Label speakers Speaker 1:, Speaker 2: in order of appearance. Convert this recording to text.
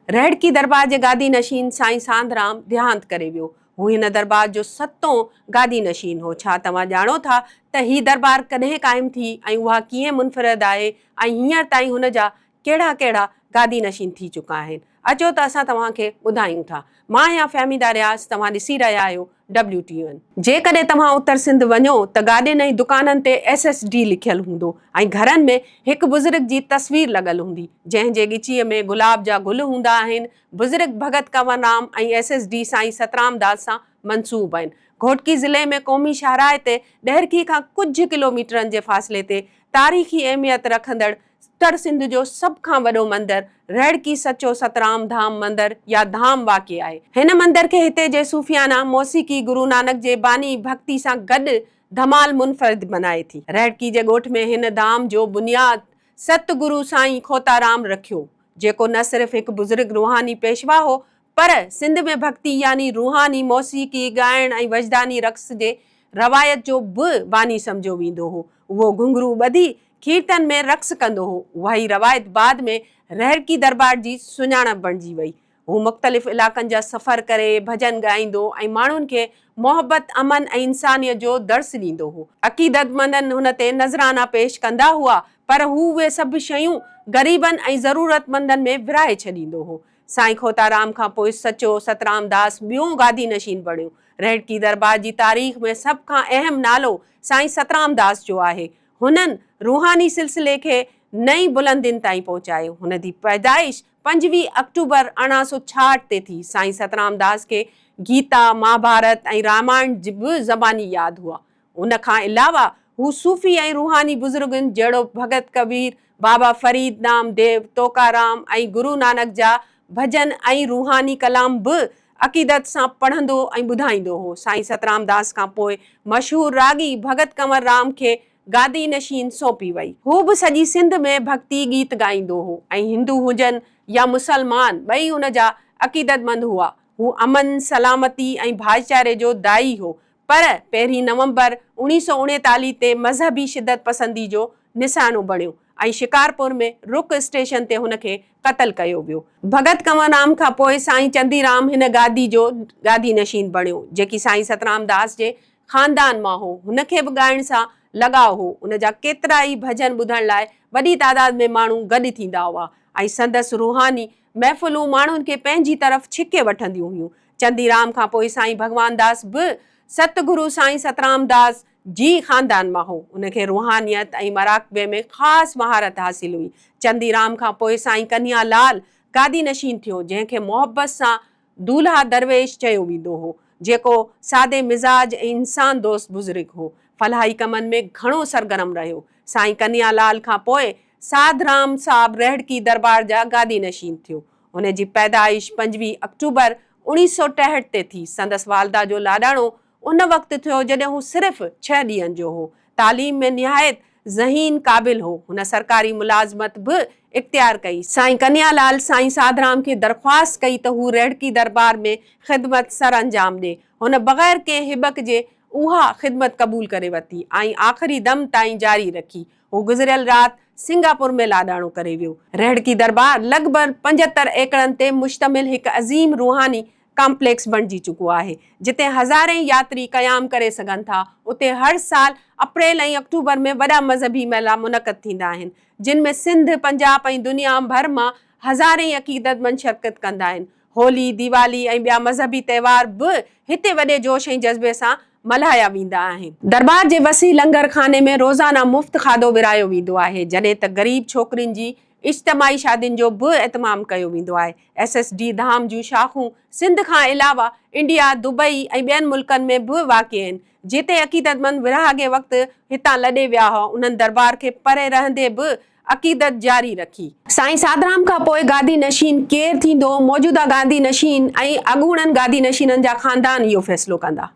Speaker 1: रेहड़की दरबार जे गादी नशीन साईं सांधराम देहांत करे वियो। हू हिन दरबार जो 7हों गादी नशीन हो। छा तव्हां ॼाणो था त ही दरबार कॾहिं क़ाइम थी ऐं उहा कीअं मुनफ़रिद आहे ऐं हींअर ताईं हुन जा कहिड़ा कहिड़ा गादी नशीन थी चुका आहिनि? अचो त असां तव्हांखे ॿुधायूं था। मां आहियां फ़हमीदा रियाज़, तव्हां ॾिसी रहिया आहियो WTN। जेकॾहिं तव्हां उत्तर सिंध वञो त गाॾियुनि ऐं दुकाननि ते SSD लिखियलु हूंदो ऐं घरनि में हिकु बुज़ुर्ग जी तस्वीर लॻल हूंदी जंहिंजे ॻिचीअ में गुलाब जा गुल हूंदा आहिनि। बुज़ुर्ग भगत कंवरराम ऐं SSD साईं सतराम दास सां मंसूब आहिनि। घोटकी ज़िले में क़ौमी शाहराह ते ॾहरकी खां कुझु किलोमीटरनि जे फ़ासिले ते तारीख़ी अहमियत रखंदड़ उत्तर सिंध जो सभ खां वॾो मंदिर रेहड़की सचो सतराम धाम मंदिर या धाम वाक़िअ आहे। हिन मंदिर खे हिते जे सूफ़ियाना मौसीक़ी गुरु नानक जे बानी भक्ति सां गॾु धमाल मुनफ़रिद बनाए थी। रेहड़की जे ॻोठ में हिन धाम जो बुनियाद सतगुरु साईं खोताराम रखियो, जेको न सिर्फ़ हिकु बुज़ुर्ग रूहानी पेशवा हो पर सिंध में भक्ति यानी रूहानी मौसीक़ी ॻाइण ऐं वजदानी रक़्स जे रवायत जो बि बानी सम्झो वेंदो हो। उहो घुंघरू ॿधी कीर्तन में रक़्स कंदो हो। उहा ई रवायत बाद में रेहड़की दरबार जी सुञाणप बणिजी वई। हू मुख़्तलिफ़ इलाक़नि जा सफ़र करे भॼन ॻाईंदो ऐं माण्हुनि खे मोहबत, अमन ऐं इंसानियत जो दर्स ॾींदो हो। अक़ीदतमंदनि हुन ते नज़राना पेश कंदा हुआ पर हू उहे सभु शयूं ग़रीबनि ऐं ज़रूरतमंदनि में विराए छॾींदो हो। साईं खोताराम खां पोइ सचो सतराम दास ॿियों गादी नशीन बणियो। रेहड़की दरबार जी तारीख़ में सभ खां अहम नालो साईं सतराम दास जो आहे। हुननि रूहानी सिलसिले खे नई बुलंदियुनि ताईं पहुचायो। हुन जी पैदाइश 25 अक्टूबर 1866 ते थी। साईं सतराम दास खे गीता, महाभारत ऐं रामायण बि ज़बानी यादि हुआ। उन खां अलावा हू सूफ़ी ऐं रूहानी बुज़ुर्गनि जहिड़ो भगत कबीर, बाबा फरीद नामदेव, तोकाराम ऐं गुरु नानक जा भॼन ऐं रूहानी कलाम बि अक़ीदत सां पढ़ंदो ऐं ॿुधाईंदो हो। साईं सतराम दास खां पोइ मशहूर रागी भगत कंवरराम खे गादी नशीन सौंपी वई। हू बि सॼी सिंध में भक्ति गीत ॻाईंदो हो ऐं हिंदू हुजनि या मुसलमान ॿई हुन जा अक़ीदतमंद हुआ। हू अमन, सलामती ऐं भाईचारे जो दाई हो पर 1 नवंबर 1939 ते मज़हबी शिदत पसंदी जो निशानो बणियो ऐं शिकारपुर में रुक स्टेशन ते हुनखे क़त्ल कयो वियो। भगत कंवरराम खां पोइ साईं चंदीराम हिन गादी जो गादी नशीन बणियो, जेकी साईं सतराम दास जे ख़ानदान मां हो। हुनखे बि ॻाइण सां लॻाव हो। उन जा केतिरा ई भॼन ॿुधण लाइ वॾी तादाद में माण्हू गॾु थींदा हुआ ऐं संदसि रूहानी महफ़िलूं माण्हुनि खे पंहिंजी तरफ़ छिके वठंदियूं हुयूं। चंदीराम खां पोइ साईं भगवान दास बि सतगुरु साईं सतराम दास जी ख़ानदान मां हो। उनखे रूहानियत ऐं मराक़बे में ख़ासि महारत हासिल हुई। चंदीराम खां पोइ साईं कन्हैया लाल गादी नशीन थियो, जंहिंखे मोहबत सां दूल्हा दरवेश चयो वेंदो हो, जेको सादे मिज़ाज ऐं इंसान दोस्त बुज़ुर्ग हो। फलाही कमनि में घणो सरगर्म रहियो। साईं कन्हैया लाल खां पोइ साधराम साहब रेहड़की दरबार जा गादी नशीन थियो। हुन जी पैदाइश 25 अक्टूबर 1963 ते थी। संदसि वालदा जो लाॾाणो उन वक़्तु थियो जॾहिं हू सिर्फ़ 6 ॾींहंनि जो हो। तालीम में निहायत ज़हीन क़ाबिल हो। हुन सरकारी मुलाज़मत बि इख्तियार कई। साईं कन्हैया लाल साईं साधराम खे दरख़्वास्त कई त हू रेहड़की दरबार में ख़िदमत सर अंजाम ॾे। हुन बग़ैर कंहिं हिबक जे उहा ख़िदमत क़बूल करे वरिती ऐं आख़िरी दम ताईं जारी रखी। हू गुज़िरियल राति सिंगापुर में लाॾाणो करे वियो। रेहड़की दरबार लॻभॻि 75 एकड़नि ते मुश्तमिल हिकु अज़ीम रूहानी कॉम्प्लेक्स बणिजी चुको आहे, जिते हज़ारें यात्री क़याम करे सघनि था। उते हर साल अप्रैल ऐं अक्टूबर में वॾा मज़हबी मेला मुनक़द थींदा आहिनि, जिन में सिंध, पंजाब ऐं दुनिया भर मां हज़ारें अक़ीदतमंद शिरकत कंदा आहिनि। होली, दीवाली ऐं ॿिया मज़हबी त्योहार बि हिते वॾे जोश ऐं जज़्बे सां मल्हाया वेंदा आहिनि। दरबार जे वसी लंगर खाने में रोज़ाना मुफ़्त खाधो विरायो वेंदो आहे, जॾहिं त ग़रीब छोकिरियुनि जी इज्तिमाही शादियुनि जो बि एतमाम कयो वेंदो आहे। SSD धाम जूं शाख़ूं सिंध खां अलावा इंडिया, दुबई ऐं ॿियनि मुल्कनि में बि वाक़िअ आहिनि। जिते अक़ीदतमंद विरहाङे वक़्तु हितां लॾे विया हुआ, उन्हनि दरबार खे परे रहंदे बि अक़ीदत जारी रखी। साईं साधराम खां पोइ गादी नशीन केरु थींदो, मौजूदा गादी नशीन ऐं अॻूणनि गादी नशीननि जा ख़ानदान इहो फ़ैसिलो कंदा।